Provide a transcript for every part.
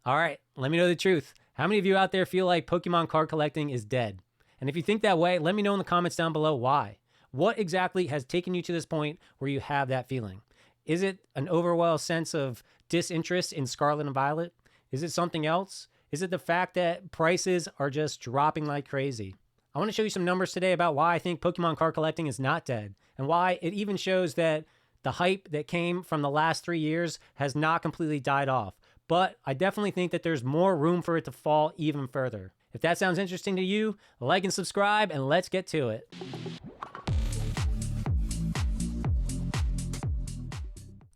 All right, let me know the truth. How many of you out there feel like Pokemon card collecting is dead? And if you think that way, let me know in the comments down below why. What exactly has taken you to this point where you have that feeling? Is it an overall sense of disinterest in Scarlet and Violet? Is it something else? Is it the fact that prices are just dropping like crazy? I want to show you some numbers today about why I think Pokemon card collecting is not dead, and why it even shows that the hype that came from the last 3 years has not completely died off. But I definitely think that there's more room for it to fall even further. If that sounds interesting to you, like and subscribe, and let's get to it.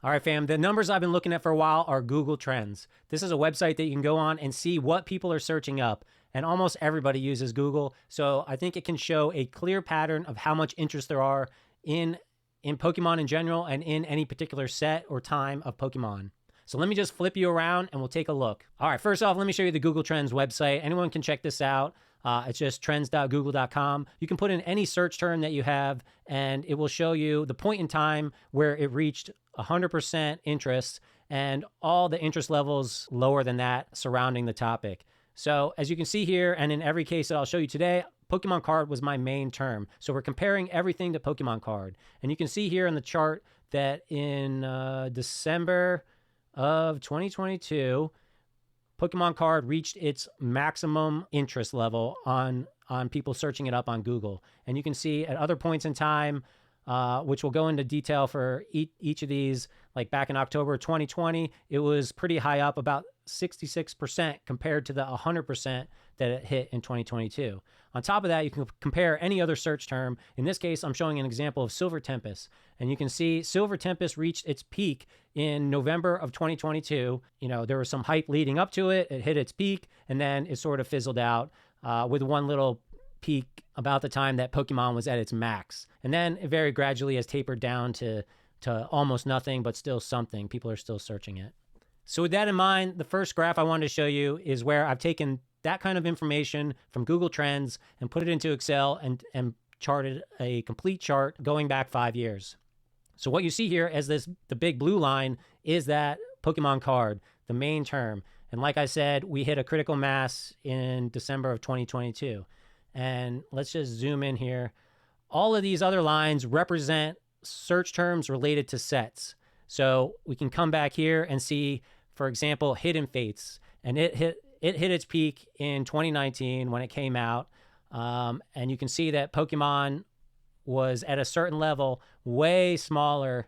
All right, fam, the numbers I've been looking at for a while are Google Trends. This is a website that you can go on and see what people are searching up. And almost everybody uses Google. So I think it can show a clear pattern of how much interest there are in Pokemon in general and in any particular set or time of Pokemon. So let me just flip you around and we'll take a look. All right, first off, let me show you the Google Trends website. Anyone can check this out. It's just trends.google.com. You can put in any search term that you have and it will show you the point in time where it reached 100% interest and all the interest levels lower than that surrounding the topic. So as you can see here, and in every case that I'll show you today, Pokemon card was my main term. So we're comparing everything to Pokemon card. And you can see here in the chart that in December of 2022, Pokemon card reached its maximum interest level on people searching it up on Google. And you can see at other points in time, which we'll go into detail for each of these, like back in October 2020, it was pretty high up, about 66% compared to the 100% that it hit in 2022. On top of that, you can compare any other search term. In this case, I'm showing an example of Silver Tempest. And you can see Silver Tempest reached its peak in November of 2022. You know, there was some hype leading up to it. It hit its peak, and then it sort of fizzled out with one little peak about the time that Pokemon was at its max. And then it very gradually has tapered down to almost nothing, but still something. People are still searching it. So with that in mind, the first graph I wanted to show you is where I've taken that kind of information from Google Trends and put it into Excel and charted a complete chart going back 5 years. So what you see here as the big blue line is that Pokemon card, the main term. And like I said, we hit a critical mass in December of 2022. And let's just zoom in here. All of these other lines represent search terms related to sets. So we can come back here and see, for example, Hidden Fates. And it hit its peak in 2019 when it came out. And you can see that Pokemon was at a certain level way smaller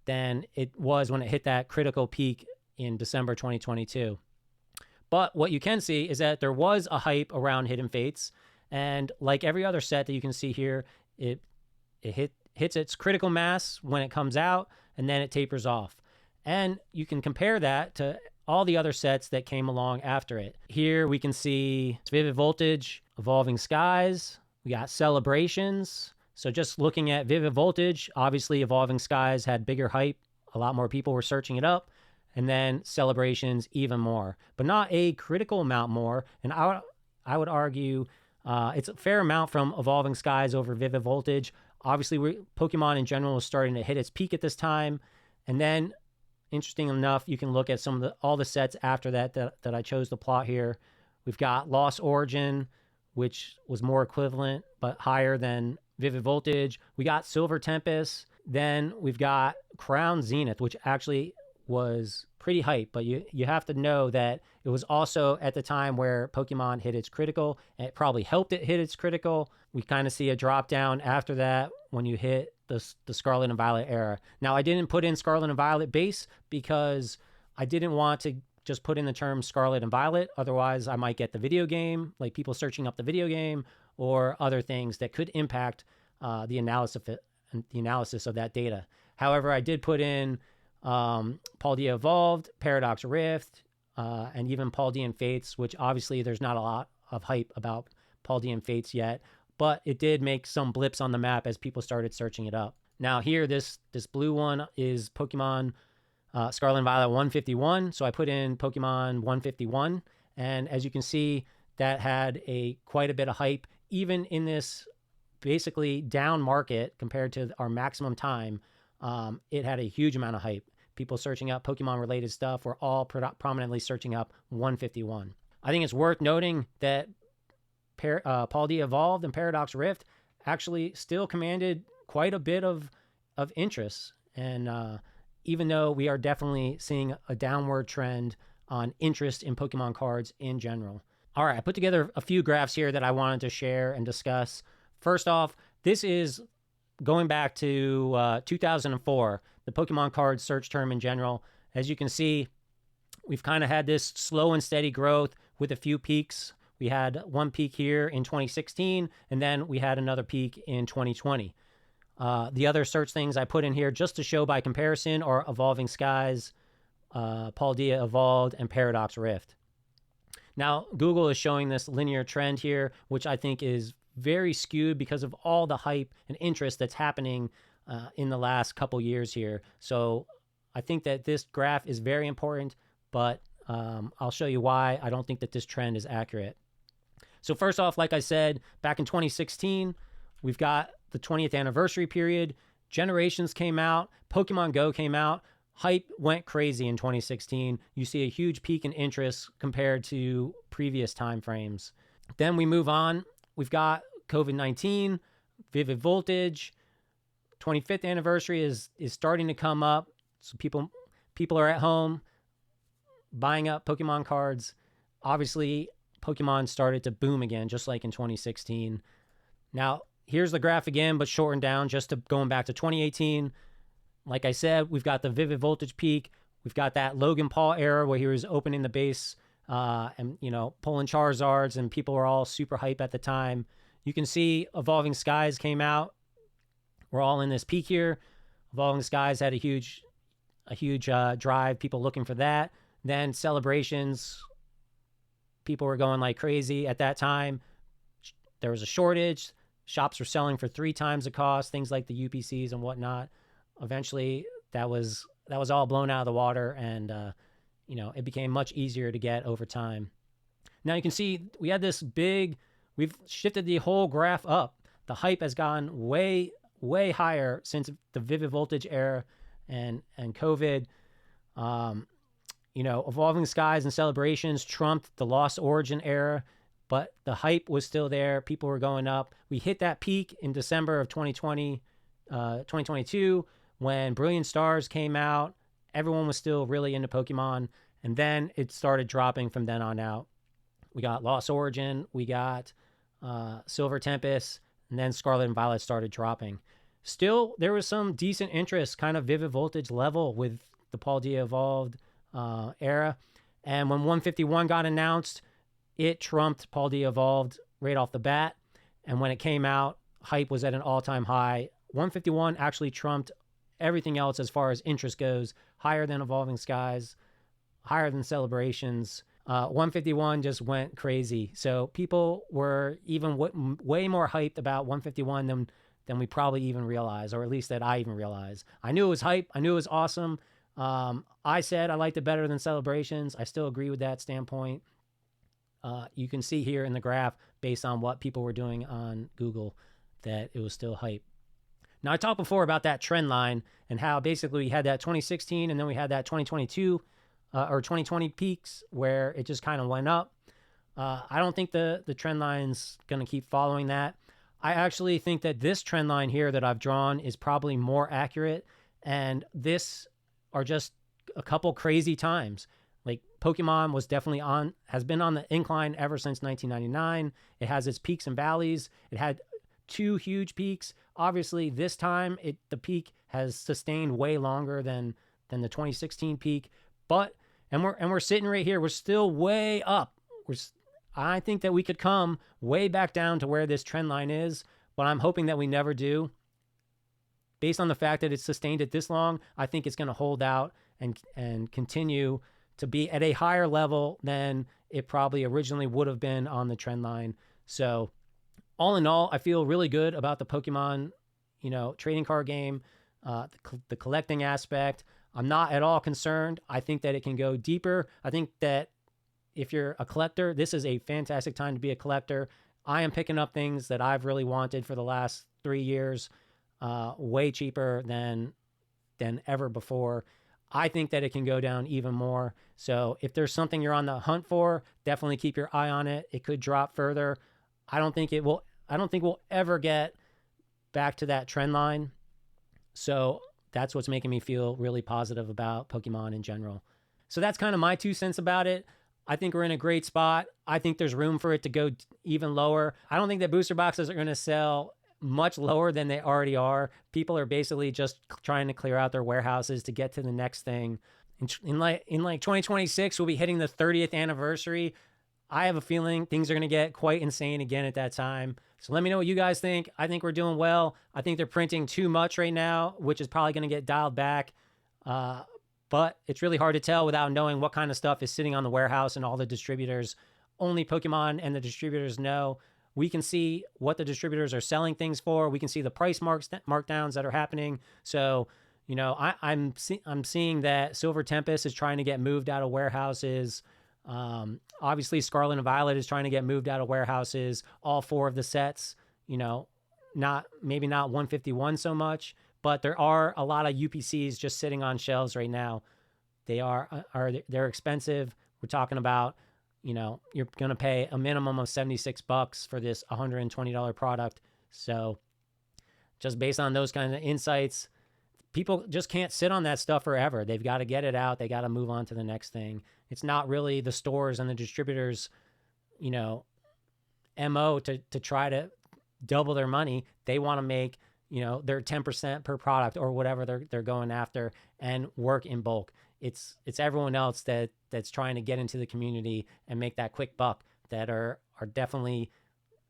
than it was when it hit that critical peak in December 2022. But what you can see is that there was a hype around Hidden Fates. And like every other set that you can see here, it hits its critical mass when it comes out, and then it tapers off. And you can compare that to all the other sets that came along after it. Here we can see Vivid Voltage, Evolving Skies, we got Celebrations. So just looking at Vivid Voltage, obviously Evolving Skies had bigger hype, a lot more people were searching it up, and then Celebrations even more, but not a critical amount more. And I would argue it's a fair amount from Evolving Skies over Vivid Voltage. Obviously, Pokemon in general is starting to hit its peak at this time. And then, interesting enough, you can look at all the sets after that I chose to plot here. We've got Lost Origin, which was more equivalent, but higher than Vivid Voltage. We got Silver Tempest. Then we've got Crown Zenith, which actually was pretty hype, but you have to know that it was also at the time where Pokemon hit its critical, and it probably helped it hit its critical. We kind of see a drop down after that when you hit the Scarlet and Violet era. Now, I didn't put in Scarlet and Violet base because I didn't want to just put in the term Scarlet and Violet. Otherwise, I might get the video game, like people searching up the video game, or other things that could impact the analysis of that data. However, I did put in Paldea Evolved, Paradox Rift, and even Paldean Fates, which obviously there's not a lot of hype about Paldean Fates yet, but it did make some blips on the map as people started searching it up. Now here, this blue one is Pokemon Scarlet and Violet 151, so I put in Pokemon 151, and as you can see, that had quite a bit of hype, even in this basically down market compared to our maximum time. It had a huge amount of hype. people searching up Pokemon related stuff were all prominently searching up 151. I think it's worth noting that Paul D Evolved and Paradox Rift actually still commanded quite a bit of interest. And even though we are definitely seeing a downward trend on interest in Pokemon cards in general. All right, I put together a few graphs here that I wanted to share and discuss. First off, this is going back to 2004, the Pokemon card search term in general. As you can see, we've kind of had this slow and steady growth with a few peaks. We had one peak here in 2016, and then we had another peak in 2020. The other search things I put in here just to show by comparison are Evolving Skies, Paldea Evolved, and Paradox Rift. Now, Google is showing this linear trend here, which I think is very skewed because of all the hype and interest that's happening in the last couple years here. So I think that this graph is very important, but I'll show you why I don't think that this trend is accurate. So first off, like I said, back in 2016, we've got the 20th anniversary period. Generations came out. Pokemon Go came out. Hype went crazy in 2016. You see a huge peak in interest compared to previous time frames. Then we move on. We've got COVID-19, Vivid Voltage. 25th anniversary is starting to come up. So people are at home buying up Pokemon cards. Obviously, Pokemon started to boom again, just like in 2016. Now, here's the graph again, but shortened down just to going back to 2018. Like I said, we've got the Vivid Voltage peak. We've got that Logan Paul era where he was opening the base and, pulling Charizards, and people were all super hype at the time. You can see Evolving Skies came out. We're all in this peak here. Evolving Skies had a huge drive, people looking for that. Then Celebrations, people were going like crazy at that time. There was a shortage. Shops were selling for 3 times the cost, things like the UPCs and whatnot. Eventually, that was all blown out of the water, and it became much easier to get over time. Now you can see we've shifted the whole graph up. The hype has gone way, way higher since the Vivid Voltage era and COVID. Evolving Skies and Celebrations trumped the Lost Origin era, but the hype was still there. People were going up. We hit that peak in December of 2022 when Brilliant Stars came out. Everyone was still really into Pokemon, and then it started dropping from then on out. We got Lost Origin, we got Silver Tempest, and then Scarlet and Violet started dropping. Still, there was some decent interest, kind of Vivid Voltage level with the Paldea Evolved era. And when 151 got announced, it trumped Paldea Evolved right off the bat. And when it came out, hype was at an all-time high. 151 actually trumped everything else as far as interest goes, higher than Evolving Skies, higher than Celebrations. 151 just went crazy. So people were even way more hyped about 151 than we probably even realized, or at least that I even realized. I knew it was hype. I knew it was awesome. I said I liked it better than Celebrations. I still agree with that standpoint. You can see here in the graph, based on what people were doing on Google, that it was still hype. Now, I talked before about that trend line and how basically we had that 2016 and then we had that 2022 or 2020 peaks where it just kind of went up. I don't think the trend line's going to keep following that. I actually think that this trend line here that I've drawn is probably more accurate, and this are just a couple crazy times. Like Pokemon has been on the incline ever since 1999. It has its peaks and valleys. It had 2 huge peaks. Obviously, this time the peak has sustained way longer than the 2016 peak. But we're sitting right here. We're still way up. I think that we could come way back down to where this trend line is, but I'm hoping that we never do. Based on the fact that it's sustained it this long, I think it's going to hold out and continue to be at a higher level than it probably originally would have been on the trend line. So all in all, I feel really good about the Pokemon, trading card game, the collecting aspect. I'm not at all concerned. I think that it can go deeper. I think that if you're a collector, this is a fantastic time to be a collector. I am picking up things that I've really wanted for the last 3 years, way cheaper than ever before. I think that it can go down even more. So if there's something you're on the hunt for, definitely keep your eye on it. It could drop further. I don't think we'll ever get back to that trend line. So that's what's making me feel really positive about Pokemon in general. So that's kind of my 2 cents about it. I think we're in a great spot. I think there's room for it to go even lower. I don't think that booster boxes are going to sell much lower than they already are. People are basically just trying to clear out their warehouses to get to the next thing. In like 2026, we'll be hitting the 30th anniversary. I have a feeling things are going to get quite insane again at that time. So let me know what you guys think. I think we're doing well. I think they're printing too much right now, which is probably going to get dialed back. But it's really hard to tell without knowing what kind of stuff is sitting on the warehouse and all the distributors. Only Pokemon and the distributors know. We can see what the distributors are selling things for. We can see the price markdowns that are happening. So, you know, I'm seeing that Silver Tempest is trying to get moved out of warehouses. Obviously, Scarlet and Violet is trying to get moved out of warehouses. All 4 of the sets, you know, maybe not 151 so much, but there are a lot of UPCs just sitting on shelves right now. They're expensive. We're talking about, you know, you're going to pay a minimum of $76 for this $120 product. So just based on those kind of insights, people just can't sit on that stuff forever. They've got to get it out. They got to move on to the next thing. It's not really the stores and the distributors, you know, MO to try to double their money. They want to make, you know, their 10% per product or whatever they're going after and work in bulk. It's everyone else that's trying to get into the community and make that quick buck that are definitely,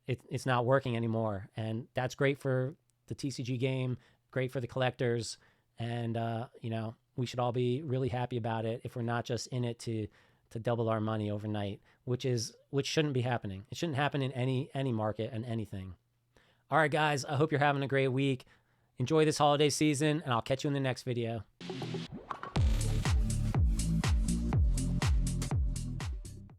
it's not working anymore. And that's great for the TCG game, great for the collectors. And, you know, we should all be really happy about it if we're not just in it to double our money overnight, which shouldn't be happening. It shouldn't happen in any market and anything. All right, guys, I hope you're having a great week. Enjoy this holiday season, and I'll catch you in the next video.